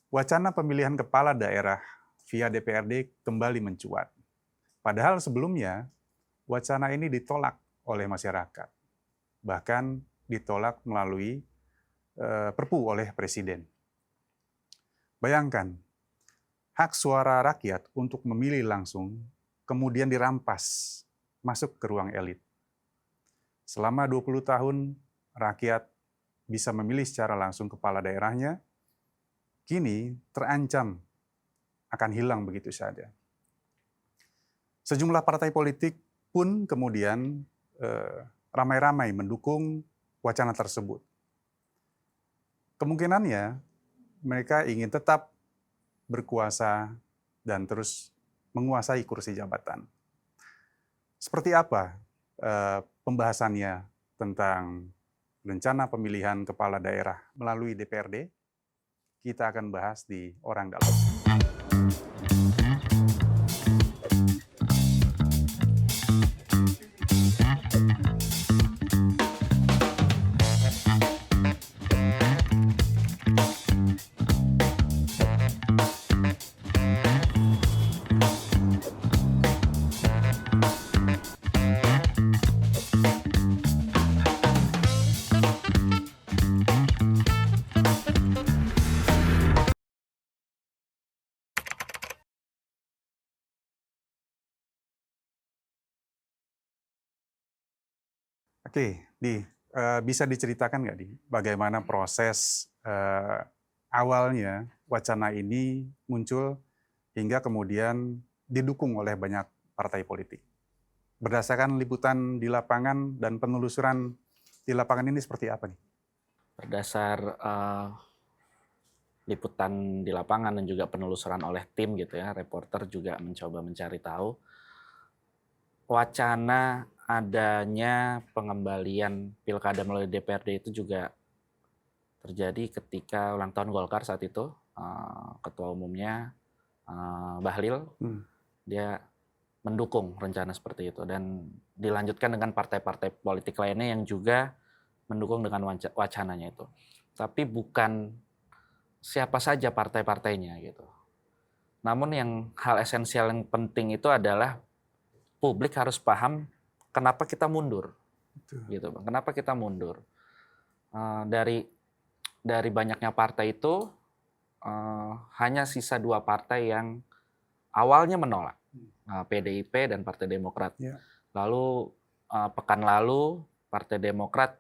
Wacana pemilihan kepala daerah via DPRD kembali mencuat. Padahal sebelumnya, wacana ini ditolak oleh masyarakat. Bahkan ditolak melalui Perpu oleh Presiden. Bayangkan, hak suara rakyat untuk memilih langsung kemudian dirampas masuk ke ruang elit. Selama 20 tahun, rakyat bisa memilih secara langsung kepala daerahnya, kini terancam akan hilang begitu saja. Sejumlah partai politik pun kemudian ramai-ramai mendukung wacana tersebut. Kemungkinannya mereka ingin tetap berkuasa dan terus menguasai kursi jabatan. Seperti apa pembahasannya tentang rencana pemilihan kepala daerah melalui DPRD? Kita akan bahas di Orang Dalam. Oke, bisa diceritakan nggak, Di, bagaimana proses awalnya wacana ini muncul hingga kemudian didukung oleh banyak partai politik? Berdasarkan liputan di lapangan dan penelusuran di lapangan ini seperti apa nih? Berdasar liputan di lapangan dan juga penelusuran oleh tim gitu ya, reporter juga mencoba mencari tahu wacana adanya pengembalian pilkada melalui DPRD itu juga terjadi ketika ulang tahun Golkar saat itu. Ketua umumnya Bahlil, dia mendukung rencana seperti itu dan dilanjutkan dengan partai-partai politik lainnya yang juga mendukung dengan wacananya itu. Tapi bukan siapa saja partai-partainya gitu. Namun yang hal esensial yang penting itu adalah publik harus paham kenapa kita mundur, gitu bang. Kenapa kita mundur? Dari banyaknya partai itu hanya sisa 2 partai yang awalnya menolak, PDIP dan Partai Demokrat. Lalu pekan lalu Partai Demokrat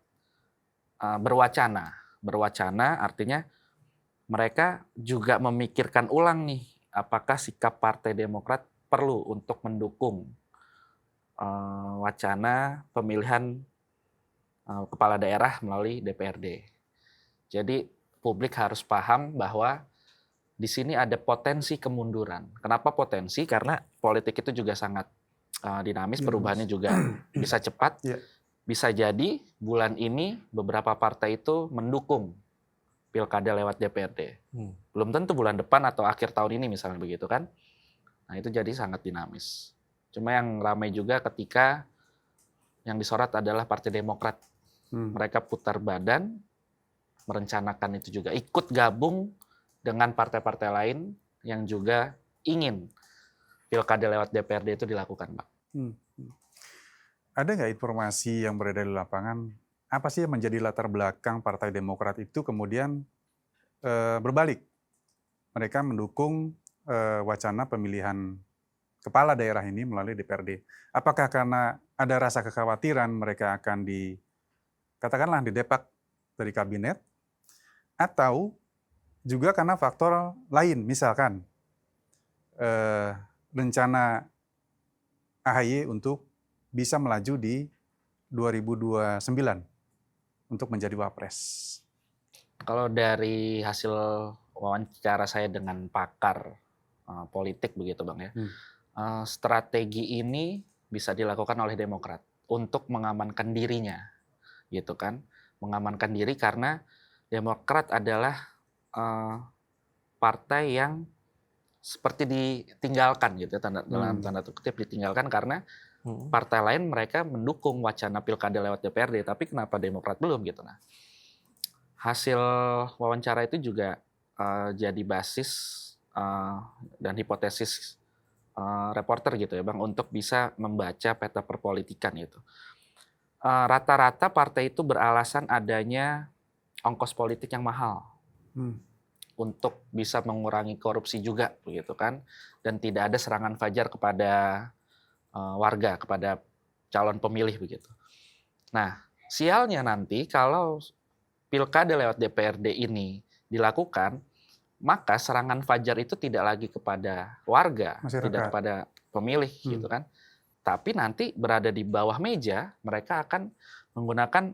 berwacana artinya mereka juga memikirkan ulang nih, apakah sikap Partai Demokrat perlu untuk mendukung wacana pemilihan kepala daerah melalui DPRD. Jadi publik harus paham bahwa di sini ada potensi kemunduran. Kenapa potensi? Karena politik itu juga sangat dinamis, perubahannya juga bisa cepat. Bisa jadi bulan ini beberapa partai itu mendukung pilkada lewat DPRD. Belum tentu bulan depan atau akhir tahun ini misalnya begitu kan. Nah itu jadi sangat dinamis. Cuma yang ramai juga ketika yang disorot adalah Partai Demokrat. Mereka putar badan, merencanakan itu juga ikut gabung dengan partai-partai lain yang juga ingin pilkada lewat DPRD itu dilakukan, Pak. Ada nggak informasi yang beredar di lapangan, apa sih yang menjadi latar belakang Partai Demokrat itu kemudian berbalik? Mereka mendukung wacana pemilihan kepala daerah ini melalui DPRD. Apakah karena ada rasa kekhawatiran mereka akan katakanlah didepak dari kabinet, atau juga karena faktor lain, misalkan rencana AHY untuk bisa melaju di 2029 untuk menjadi wapres? Kalau dari hasil wawancara saya dengan pakar politik begitu Bang ya, strategi ini bisa dilakukan oleh Demokrat untuk mengamankan dirinya, gitu kan, mengamankan diri karena Demokrat adalah partai yang seperti ditinggalkan gitu ya, dalam tanda kutip ditinggalkan karena partai lain mereka mendukung wacana pilkada lewat DPRD, tapi kenapa Demokrat belum gitu. Nah, hasil wawancara itu juga jadi basis dan hipotesis reporter gitu ya Bang, untuk bisa membaca peta perpolitikan gitu. Rata-rata partai itu beralasan adanya ongkos politik yang mahal Hmm. untuk bisa mengurangi korupsi juga begitu kan, dan tidak ada serangan fajar kepada warga, kepada calon pemilih begitu. Nah, sialnya nanti kalau pilkada lewat DPRD ini dilakukan, maka serangan fajar itu tidak lagi kepada warga, tidak Masyarakat. kepada pemilih gitu kan. Tapi nanti berada di bawah meja, mereka akan menggunakan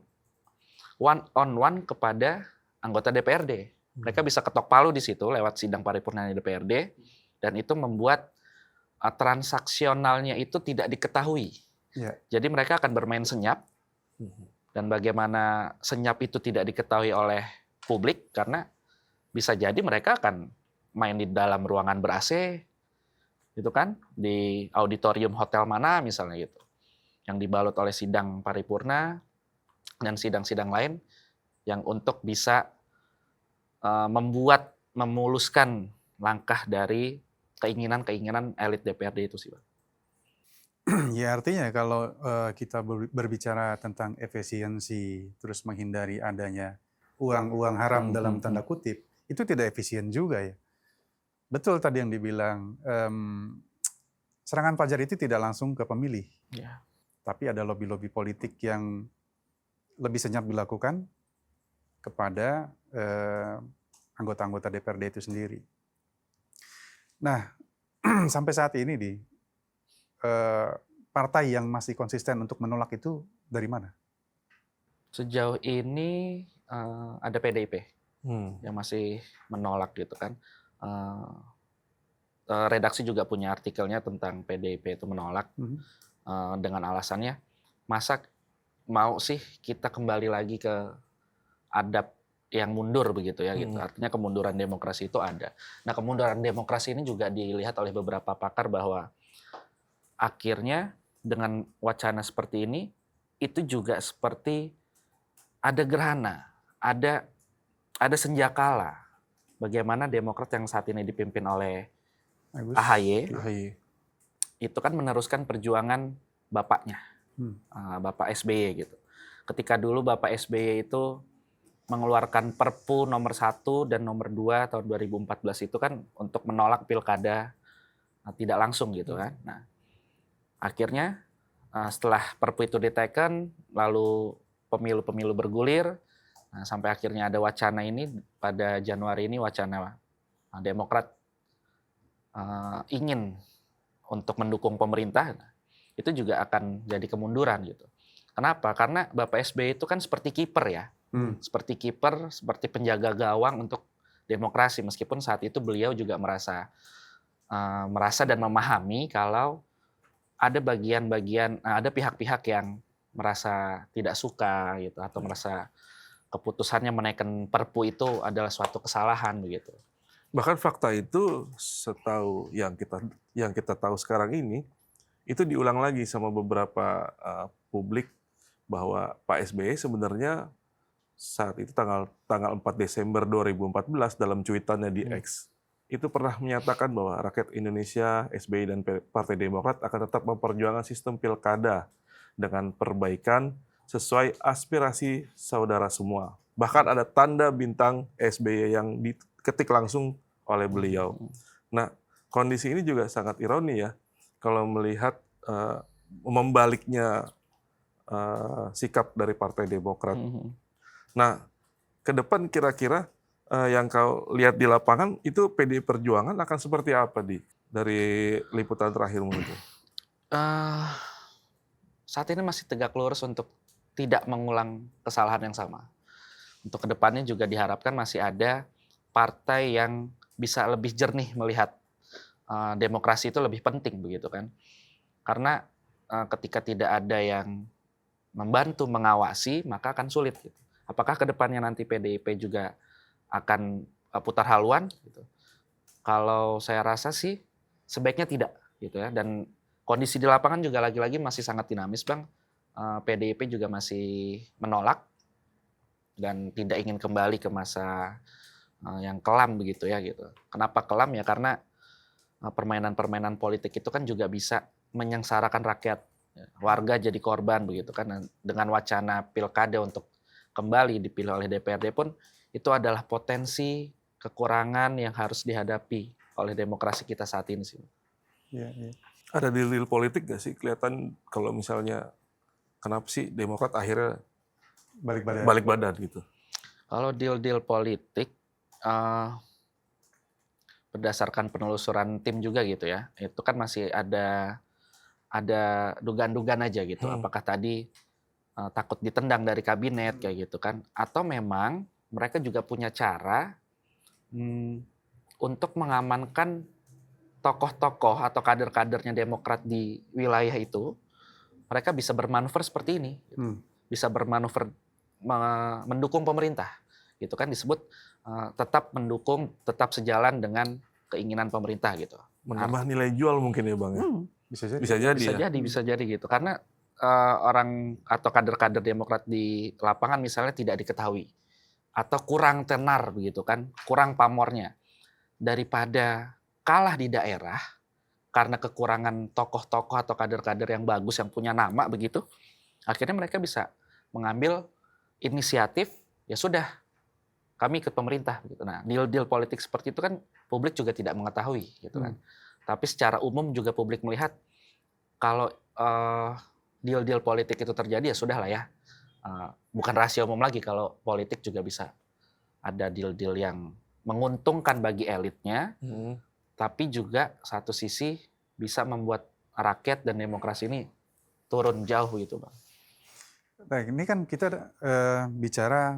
one on one kepada anggota DPRD. Mereka bisa ketok palu di situ lewat sidang paripurna DPRD, dan itu membuat transaksionalnya itu tidak diketahui. Ya. Jadi mereka akan bermain senyap, dan bagaimana senyap itu tidak diketahui oleh publik, karena bisa jadi mereka akan main di dalam ruangan ber-AC, gitu kan, di auditorium hotel mana misalnya gitu, yang dibalut oleh sidang paripurna dan sidang-sidang lain, yang untuk bisa memuluskan langkah dari keinginan-keinginan elit DPRD itu sih, Pak. Ya artinya kalau kita berbicara tentang efisiensi, terus menghindari adanya uang-uang haram dalam tanda kutip, itu tidak efisien juga ya. Betul tadi yang dibilang, serangan fajar itu tidak langsung ke pemilih, Ya. tapi ada lobby-lobby politik yang lebih senyap dilakukan kepada anggota-anggota DPRD itu sendiri. Nah, sampai saat ini partai yang masih konsisten untuk menolak itu dari mana? Sejauh ini ada PDIP yang masih menolak gitu kan. Redaksi juga punya artikelnya tentang PDIP itu menolak dengan alasannya, masa mau sih kita kembali lagi ke adab yang mundur begitu ya gitu. Artinya kemunduran demokrasi itu ada. Nah, kemunduran demokrasi ini juga dilihat oleh beberapa pakar bahwa akhirnya dengan wacana seperti ini itu juga seperti ada gerhana, ada senjakala. Bagaimana Demokrat yang saat ini dipimpin oleh AHY itu kan meneruskan perjuangan bapaknya, Bapak SBY gitu. Ketika dulu Bapak SBY itu mengeluarkan Perpu nomor 1 dan nomor 2 tahun 2014 itu kan untuk menolak pilkada tidak langsung gitu kan. Nah, akhirnya setelah Perpu itu diteken, lalu pemilu-pemilu bergulir, sampai akhirnya ada wacana ini pada Januari ini, wacana Demokrat ingin untuk mendukung pemerintah, itu juga akan jadi kemunduran gitu. Kenapa? Karena Bapak SBY itu kan seperti kiper ya, seperti kiper, seperti penjaga gawang untuk demokrasi. Meskipun saat itu beliau juga merasa dan memahami kalau ada ada pihak-pihak yang merasa tidak suka gitu, atau merasa keputusannya menaikkan Perpu itu adalah suatu kesalahan begitu. Bahkan fakta itu setahu yang kita tahu sekarang ini itu diulang lagi sama beberapa publik bahwa Pak SBY sebenarnya saat itu tanggal 4 Desember 2014 dalam cuitannya di X itu pernah menyatakan bahwa rakyat Indonesia, SBY dan Partai Demokrat akan tetap memperjuangkan sistem pilkada dengan perbaikan sesuai aspirasi saudara semua. Bahkan ada tanda bintang SBY yang diketik langsung oleh beliau. Nah, kondisi ini juga sangat ironi ya, kalau melihat membaliknya sikap dari Partai Demokrat. Nah, ke depan kira-kira yang kau lihat di lapangan itu PDI Perjuangan akan seperti apa dari liputan terakhirmu itu? Saat ini masih tegak lurus untuk tidak mengulang kesalahan yang sama. Untuk kedepannya juga diharapkan masih ada partai yang bisa lebih jernih melihat demokrasi itu lebih penting begitu kan. Karena ketika tidak ada yang membantu mengawasi, maka akan sulit gitu. Apakah kedepannya nanti PDIP juga akan putar haluan gitu? Kalau saya rasa sih sebaiknya tidak gitu ya. Dan kondisi di lapangan juga lagi-lagi masih sangat dinamis, Bang. PDIP juga masih menolak dan tidak ingin kembali ke masa yang kelam begitu ya gitu. Kenapa kelam ya? Karena permainan-permainan politik itu kan juga bisa menyengsarakan rakyat. Warga jadi korban begitu kan. Dengan wacana pilkada untuk kembali dipilih oleh DPRD pun itu adalah potensi kekurangan yang harus dihadapi oleh demokrasi kita saat ini sih. Iya, iya. Ada deal politik nggak sih kelihatan kalau misalnya kenapa sih Demokrat akhirnya balik badan gitu? Kalau deal-deal politik berdasarkan penelusuran tim juga gitu ya, itu kan masih ada dugaan-dugaan aja gitu. Apakah tadi takut ditendang dari kabinet kayak gitu kan, atau memang mereka juga punya cara untuk mengamankan tokoh-tokoh atau kader-kadernya Demokrat di wilayah itu, mereka bisa bermanuver seperti ini, gitu. Bisa bermanuver mendukung pemerintah, gitu kan disebut tetap mendukung, tetap sejalan dengan keinginan pemerintah gitu. Menambah nilai jual mungkin ya Bang ya? Bisa jadi. Bisa jadi gitu. Karena orang atau kader-kader Demokrat di lapangan misalnya tidak diketahui atau kurang tenar begitu kan, kurang pamornya. Daripada kalah di daerah karena kekurangan tokoh-tokoh atau kader-kader yang bagus yang punya nama begitu, akhirnya mereka bisa mengambil inisiatif, ya sudah kami ikut pemerintah gitu. Nah, deal-deal politik seperti itu kan publik juga tidak mengetahui gitu kan. Tapi secara umum juga publik melihat kalau deal-deal politik itu terjadi ya sudah lah ya. Bukan rahasia umum lagi kalau politik juga bisa ada deal-deal yang menguntungkan bagi elitnya, tapi juga satu sisi bisa membuat rakyat dan demokrasi ini turun jauh gitu Bang. Nah, ini kan kita bicara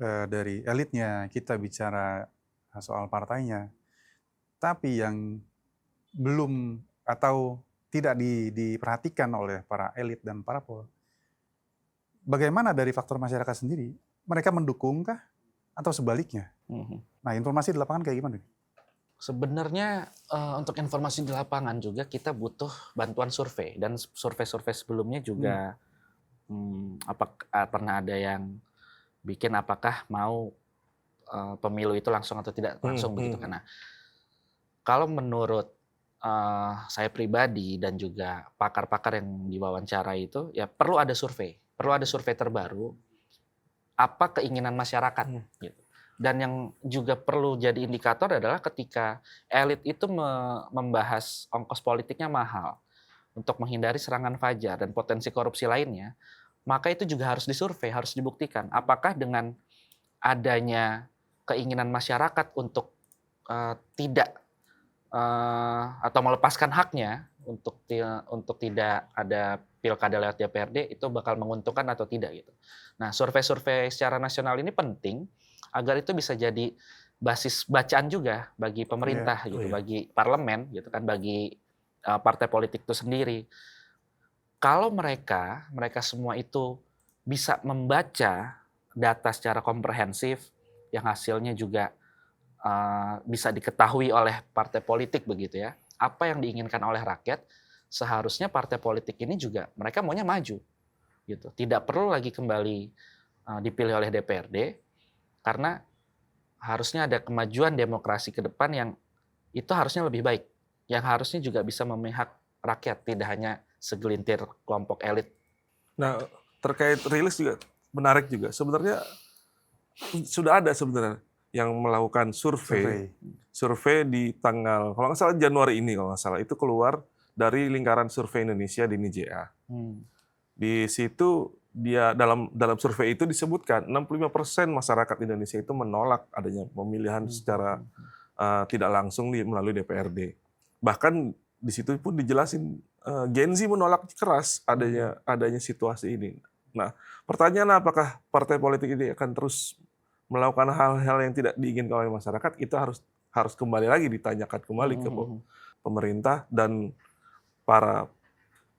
dari elitnya, kita bicara soal partainya. Tapi yang belum atau tidak diperhatikan oleh para elit dan para bagaimana dari faktor masyarakat sendiri? Mereka mendukungkah atau sebaliknya? Nah, informasi di lapangan kayak gimana? Sebenarnya untuk informasi di lapangan juga kita butuh bantuan survei, dan survei-survei sebelumnya juga pernah ada yang bikin apakah mau pemilu itu langsung atau tidak langsung begitu kan. Nah, kalau menurut saya pribadi dan juga pakar-pakar yang diwawancara itu ya perlu ada survei terbaru apa keinginan masyarakat gitu. Dan yang juga perlu jadi indikator adalah ketika elit itu membahas ongkos politiknya mahal untuk menghindari serangan fajar dan potensi korupsi lainnya, maka itu juga harus disurvei, harus dibuktikan apakah dengan adanya keinginan masyarakat untuk tidak atau melepaskan haknya untuk tidak ada pilkada lewat DPRD itu bakal menguntungkan atau tidak gitu. Nah, survei-survei secara nasional ini penting agar itu bisa jadi basis bacaan juga bagi pemerintah gitu, bagi parlemen gitu kan, bagi partai politik itu sendiri. Kalau mereka semua itu bisa membaca data secara komprehensif yang hasilnya juga bisa diketahui oleh partai politik begitu ya, apa yang diinginkan oleh rakyat, seharusnya partai politik ini juga mereka maunya maju gitu. Tidak perlu lagi kembali dipilih oleh DPRD karena harusnya ada kemajuan demokrasi ke depan yang itu harusnya lebih baik, yang harusnya juga bisa memihak rakyat, tidak hanya segelintir kelompok elit. Nah, terkait rilis juga menarik juga. Sebenarnya sudah ada sebenarnya yang melakukan survei di tanggal, kalau nggak salah Januari ini kalau nggak salah, itu keluar dari Lingkaran Survei Indonesia di NIJA. Di situ dia dalam survei itu disebutkan 65% masyarakat Indonesia itu menolak adanya pemilihan secara tidak langsung melalui DPRD. Bahkan di situ pun dijelasin Gen Z menolak keras adanya situasi ini. Nah, pertanyaan apakah partai politik ini akan terus melakukan hal-hal yang tidak diinginkan oleh masyarakat, itu harus kembali lagi ditanyakan kembali ke pemerintah dan para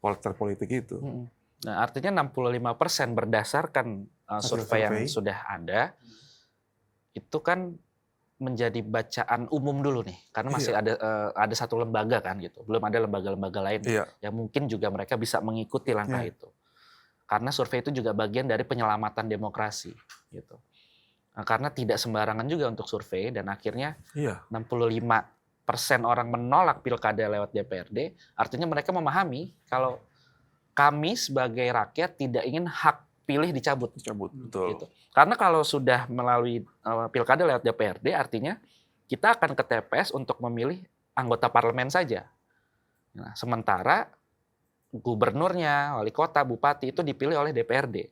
partai politik itu. Nah, artinya 65% berdasarkan survei yang sudah ada, itu kan menjadi bacaan umum dulu nih, karena masih ada satu lembaga kan gitu, belum ada lembaga-lembaga lain yang mungkin juga mereka bisa mengikuti langkah itu. Karena survei itu juga bagian dari penyelamatan demokrasi gitu. Karena tidak sembarangan juga untuk survei, dan akhirnya Iya. 65% orang menolak pilkada lewat DPRD, artinya mereka memahami kalau kami sebagai rakyat tidak ingin hak pilih dicabut. Betul. Gitu. Karena kalau sudah melalui pilkada lewat DPRD, artinya kita akan ke TPS untuk memilih anggota parlemen saja. Nah, sementara gubernurnya, wali kota, bupati itu dipilih oleh DPRD.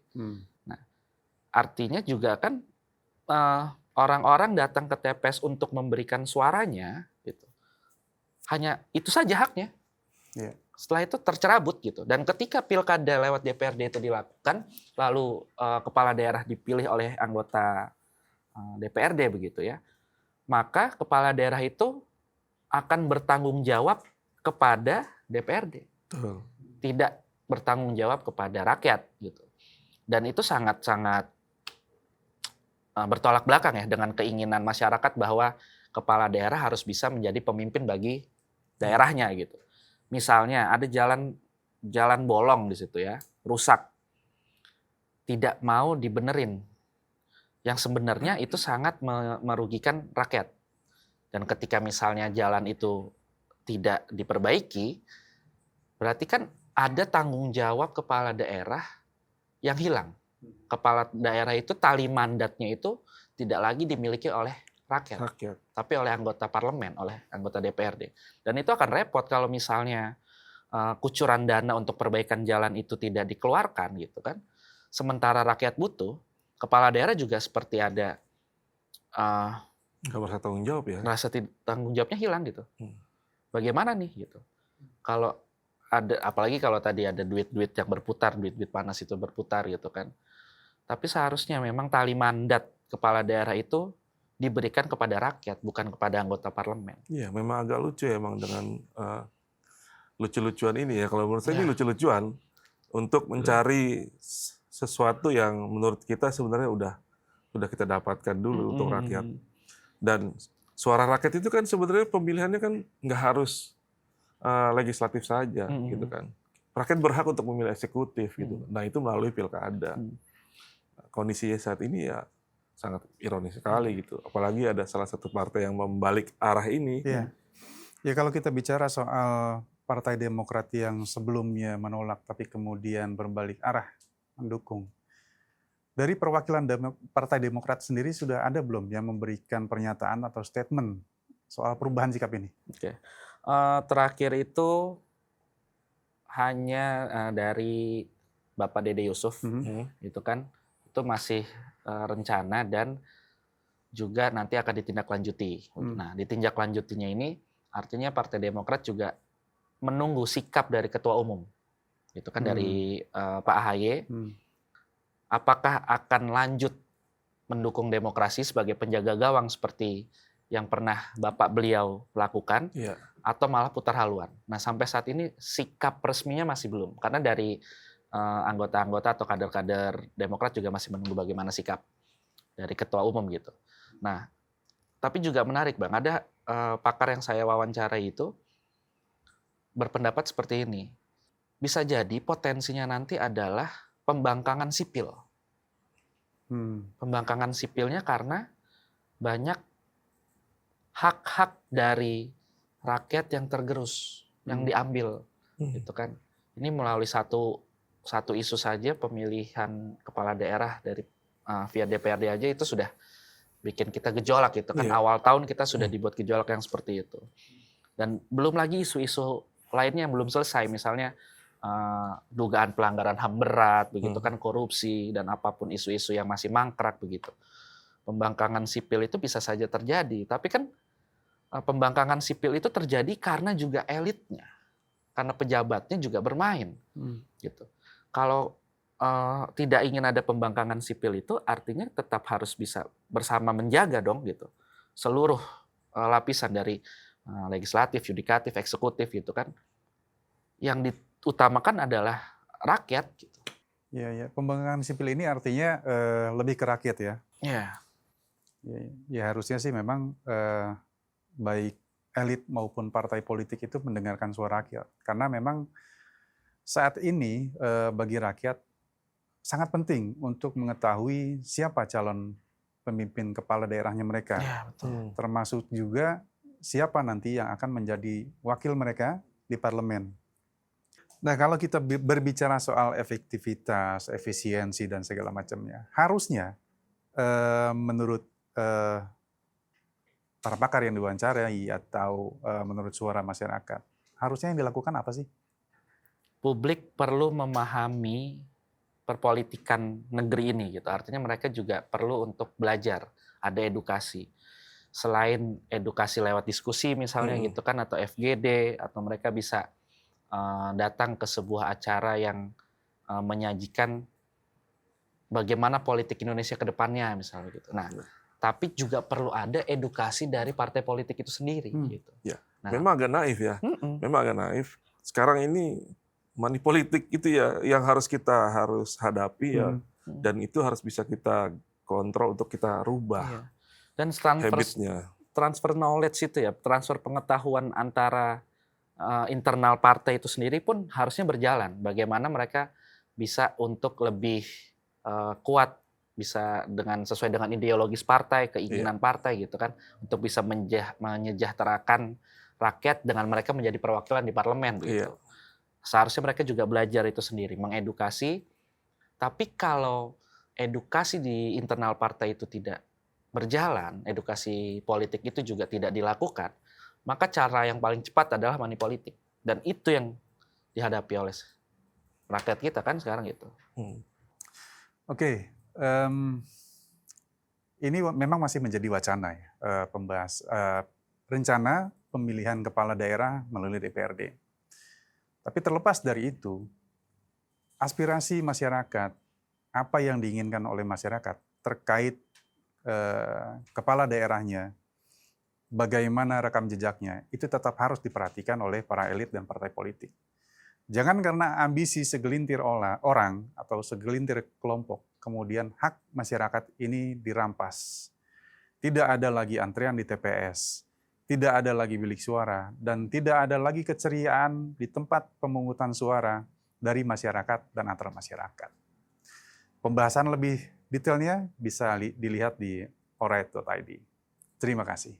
Nah, artinya juga kan orang-orang datang ke TPS untuk memberikan suaranya, gitu. Hanya itu saja haknya. Iya. Setelah itu tercerabut gitu. Dan ketika pilkada lewat DPRD itu dilakukan, lalu kepala daerah dipilih oleh anggota DPRD begitu ya, maka kepala daerah itu akan bertanggung jawab kepada DPRD, Betul. tidak bertanggung jawab kepada rakyat gitu. Dan itu sangat-sangat bertolak belakang ya dengan keinginan masyarakat bahwa kepala daerah harus bisa menjadi pemimpin bagi daerahnya gitu. Misalnya ada jalan bolong di situ ya, rusak, tidak mau dibenerin, yang sebenarnya itu sangat merugikan rakyat. Dan ketika misalnya jalan itu tidak diperbaiki, berarti kan ada tanggung jawab kepala daerah yang hilang. Kepala daerah itu tali mandatnya itu tidak lagi dimiliki oleh rakyat, tapi oleh anggota parlemen, oleh anggota DPRD. Dan itu akan repot kalau misalnya kucuran dana untuk perbaikan jalan itu tidak dikeluarkan gitu kan. Sementara rakyat butuh, kepala daerah juga seperti ada Nggak merasa tanggung jawab ya. rasa tanggung jawabnya hilang gitu. Bagaimana nih gitu. Kalau ada, apalagi kalau tadi ada duit-duit yang berputar, duit-duit panas itu berputar gitu kan. Tapi seharusnya memang tali mandat kepala daerah itu diberikan kepada rakyat, bukan kepada anggota parlemen. Iya, memang agak lucu ya emang dengan lucu-lucuan ini ya. Kalau menurut saya ini lucu-lucuan untuk mencari sesuatu yang menurut kita sebenarnya udah kita dapatkan dulu untuk rakyat. Dan suara rakyat itu kan sebenarnya pemilihannya kan nggak harus legislatif saja gitu kan. Rakyat berhak untuk memilih eksekutif gitu. Nah, itu melalui pilkada. Kondisinya saat ini ya sangat ironis sekali gitu. Apalagi ada salah satu partai yang membalik arah ini. Iya. Ya kalau kita bicara soal Partai Demokrat yang sebelumnya menolak tapi kemudian berbalik arah mendukung. Dari perwakilan Partai Demokrat sendiri sudah ada belum yang memberikan pernyataan atau statement soal perubahan sikap ini? Oke. Terakhir itu hanya dari Bapak Dede Yusuf, itu kan, itu masih rencana dan juga nanti akan ditindaklanjuti. Nah, ditindaklanjutinya ini artinya Partai Demokrat juga menunggu sikap dari Ketua Umum, itu kan dari Pak AHY. Apakah akan lanjut mendukung demokrasi sebagai penjaga gawang seperti yang pernah Bapak beliau lakukan, atau malah putar haluan. Nah, sampai saat ini sikap resminya masih belum, karena dari anggota-anggota atau kader-kader Demokrat juga masih menunggu bagaimana sikap dari Ketua Umum gitu. Nah, tapi juga menarik Bang, ada pakar yang saya wawancarai itu berpendapat seperti ini. Bisa jadi potensinya nanti adalah pembangkangan sipil. Pembangkangan sipilnya karena banyak hak-hak dari rakyat yang tergerus, yang diambil, gitu kan. Ini melalui satu isu saja, pemilihan kepala daerah dari via DPRD aja itu sudah bikin kita gejolak gitu kan. Awal tahun kita sudah dibuat gejolak yang seperti itu. Dan belum lagi isu-isu lainnya yang belum selesai, misalnya dugaan pelanggaran HAM berat, begitu kan, korupsi dan apapun isu-isu yang masih mangkrak begitu. Pembangkangan sipil itu bisa saja terjadi, tapi kan pembangkangan sipil itu terjadi karena juga elitnya, karena pejabatnya juga bermain, gitu. Kalau tidak ingin ada pembangkangan sipil itu, artinya tetap harus bisa bersama menjaga dong, gitu. Seluruh lapisan dari legislatif, yudikatif, eksekutif, gitu kan, yang diutamakan adalah rakyat. Gitu. Ya, pembangkangan sipil ini artinya lebih ke rakyat ya. Ya harusnya sih memang baik elit maupun partai politik itu mendengarkan suara rakyat. Karena memang saat ini bagi rakyat sangat penting untuk mengetahui siapa calon pemimpin kepala daerahnya mereka. Ya, betul. Termasuk juga siapa nanti yang akan menjadi wakil mereka di parlemen. Nah, kalau kita berbicara soal efektivitas, efisiensi, dan segala macamnya, harusnya menurut para pakar yang diwawancarai atau menurut suara masyarakat, harusnya yang dilakukan apa sih? Publik perlu memahami perpolitikan negeri ini gitu. Artinya mereka juga perlu untuk belajar, ada edukasi. Selain edukasi lewat diskusi misalnya gitu kan, atau FGD, atau mereka bisa datang ke sebuah acara yang menyajikan bagaimana politik Indonesia ke depannya misalnya gitu. Nah, tapi juga perlu ada edukasi dari partai politik itu sendiri gitu. Ya. Nah, Memang agak naif ya. Memang agak naif. Sekarang ini money politik itu ya yang kita harus hadapi ya, dan itu harus bisa kita kontrol untuk kita rubah iya. Dan habitnya. transfer knowledge itu ya, transfer pengetahuan antara internal partai itu sendiri pun harusnya berjalan. Bagaimana mereka bisa untuk lebih kuat, bisa sesuai dengan ideologis partai, keinginan partai gitu kan, untuk bisa menyejahterakan rakyat dengan mereka menjadi perwakilan di parlemen gitu. Seharusnya mereka juga belajar itu sendiri, mengedukasi. Tapi kalau edukasi di internal partai itu tidak berjalan, edukasi politik itu juga tidak dilakukan, maka cara yang paling cepat adalah money politik. Dan itu yang dihadapi oleh rakyat kita kan sekarang gitu. Oke, ini memang masih menjadi wacana ya, rencana pemilihan kepala daerah melalui DPRD. Tapi terlepas dari itu, aspirasi masyarakat, apa yang diinginkan oleh masyarakat terkait kepala daerahnya, bagaimana rekam jejaknya, itu tetap harus diperhatikan oleh para elit dan partai politik. Jangan karena ambisi segelintir orang atau segelintir kelompok, kemudian hak masyarakat ini dirampas. Tidak ada lagi antrean di TPS, tidak ada lagi bilik suara, dan tidak ada lagi keceriaan di tempat pemungutan suara dari masyarakat dan antar masyarakat. Pembahasan lebih detailnya bisa dilihat di oreit.id. Terima kasih.